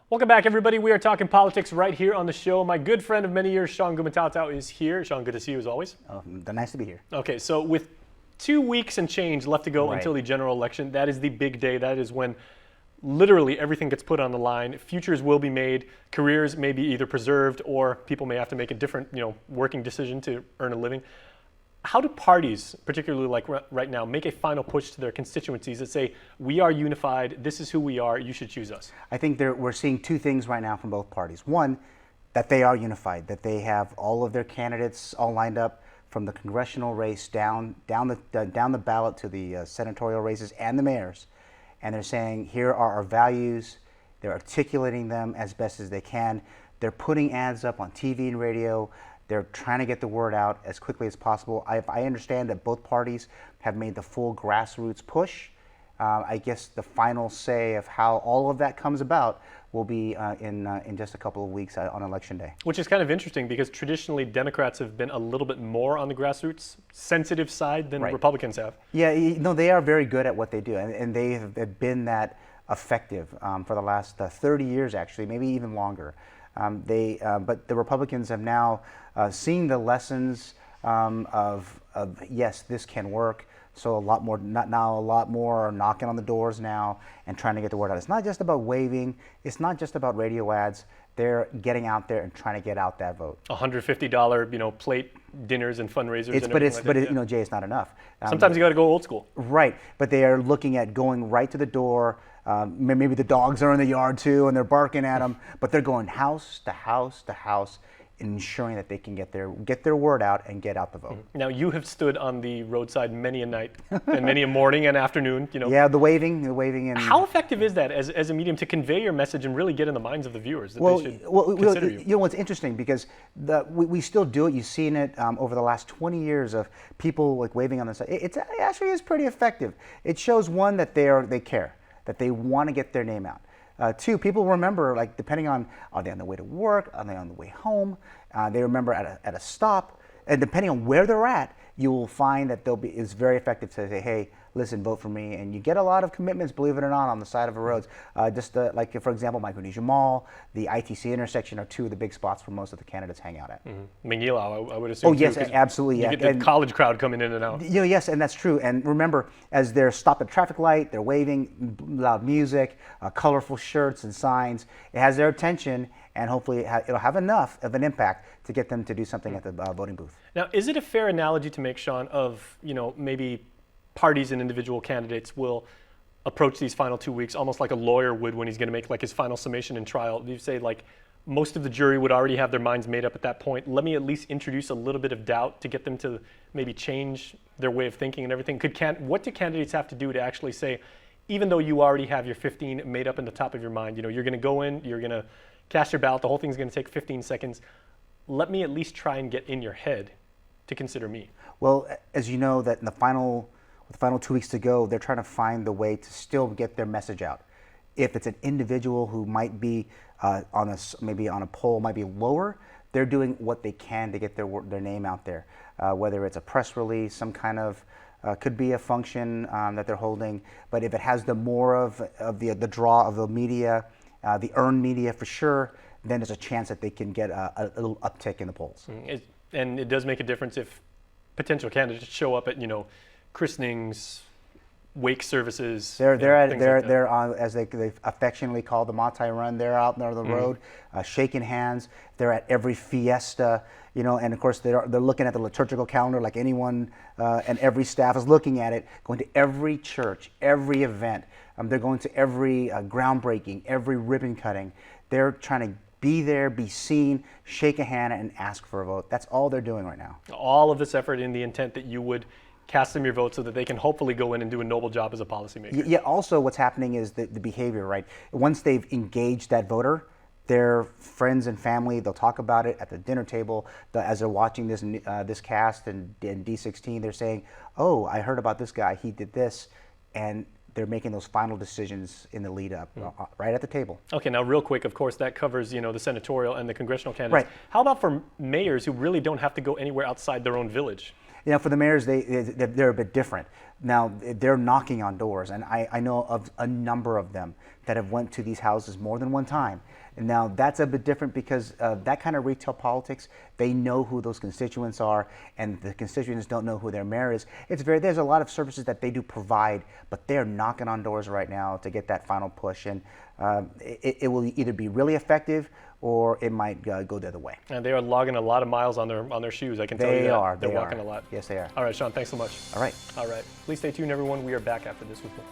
Welcome back, everybody. We are talking politics right here on the show. My good friend of many years, Sean Gumatautau, is here. Sean, good to see you as always. Nice to be here. Okay, so with 2 weeks and change left to go Right. until the general election, that is the big day. That is when literally everything gets put on the line. Futures will be made. Careers may be either preserved or people may have to make a different, working decision to earn a living. How do parties, particularly like right now, make a final push to their constituencies that say, we are unified, this is who we are, you should choose us? I think we're seeing two things right now from both parties. One, that they are unified, that they have all of their candidates all lined up from the congressional race down the ballot to the senatorial races and the mayors. And they're saying, here are our values. They're articulating them as best as they can. They're putting ads up on TV and radio. They're trying to get the word out as quickly as possible. I understand that both parties have made the full grassroots push. I guess the final say of how all of that comes about will be in just a couple of weeks on Election Day. Which is kind of interesting because traditionally Democrats have been a little bit more on the grassroots sensitive side than Right. Republicans have. Yeah, they are very good at what they do, and they have been that effective for the last 30 years, actually, maybe even longer. But the Republicans have now seen the lessons of yes, this can work. So a lot more are knocking on the doors now and trying to get the word out. It's not just about waving. It's not just about radio ads. They're getting out there and trying to get out that vote. $150, plate dinners and fundraisers. Jay, it's not enough. Sometimes you got to go old school. Right, but they are looking at going right to the door. Maybe the dogs are in the yard too, and they're barking at them. But they're going house to house to house, ensuring that they can get their word out and get out the vote. Now you have stood on the roadside many a night and many a morning and afternoon. Yeah, the waving, and How effective is that as a medium to convey your message and really get in the minds of the viewers that they should consider you? You know what's interesting, because we still do it. You've seen it over the last 20 years of people like waving on the side. It actually is pretty effective. It shows, one, that they care, that they want to get their name out. Two, people remember, like, depending on, are they on the way to work, are they on the way home, they remember at a stop, and depending on where they're at, you will find that it's very effective to say, hey, listen, vote for me. And you get a lot of commitments, believe it or not, on the side of the roads. Like, for example, Micronesia Mall, the ITC intersection are two of the big spots where most of the candidates hang out at. McNeil, I would assume. Oh, yes, too, 'cause absolutely. You Yeah. get the college crowd coming in and out. Yes, and that's true. And remember, as they're stopped at a traffic light, they're waving, loud music, colorful shirts and signs. It has their attention, and hopefully it'll have enough of an impact to get them to do something at the voting booth. Now, is it a fair analogy to make, Sean, of maybe parties and individual candidates will approach these final 2 weeks almost like a lawyer would when he's going to make like his final summation in trial? You say like most of the jury would already have their minds made up at that point. Let me at least introduce a little bit of doubt to get them to maybe change their way of thinking and everything. What do candidates have to do to actually say, even though you already have your 15 made up in the top of your mind, you're going to go in, you're going to cast your ballot, the whole thing's going to take 15 seconds. Let me at least try and get in your head to consider me. Well, as you know, that in the final 2 weeks to go, they're trying to find the way to still get their message out. If it's an individual who might be maybe on a poll might be lower, they're doing what they can to get their name out there. Whether it's a press release, some kind of could be a function that they're holding. But if it has the more of the draw of the media, the earned media for sure, then there's a chance that they can get a little uptick in the polls. And it does make a difference if potential candidates show up at christenings, wake services. They're on, as they affectionately call the Matai Run. They're out there on the road, shaking hands. They're at every fiesta, and of course they're looking at the liturgical calendar like anyone, and every staff is looking at it. Going to every church, every event. They're going to every groundbreaking, every ribbon cutting. They're trying to be there, be seen, shake a hand, and ask for a vote. That's all they're doing right now. All of this effort in the intent that you would cast them your vote so that they can hopefully go in and do a noble job as a policymaker. Yeah, also what's happening is the behavior, right? Once they've engaged that voter, their friends and family, they'll talk about it at the dinner table. As they're watching this cast in D16, they're saying, oh, I heard about this guy, he did this, and they're making those final decisions in the lead up, right at the table. Okay, now real quick, of course, that covers the senatorial and the congressional candidates. Right. How about for mayors who really don't have to go anywhere outside their own village? For the mayors, they're a bit different. Now, they're knocking on doors, and I know of a number of them that have went to these houses more than one time. And now that's a bit different because that kind of retail politics, they know who those constituents are, and the constituents don't know who their mayor is. There's a lot of services that they do provide, but they're knocking on doors right now to get that final push. And it will either be really effective or it might go the other way. And they are logging a lot of miles on their shoes. I can tell you They that. are. They're They walking are. a lot. Yes, they are. All right, Sean, thanks so much. All right. All right. Please stay tuned, everyone. We are back after this with more.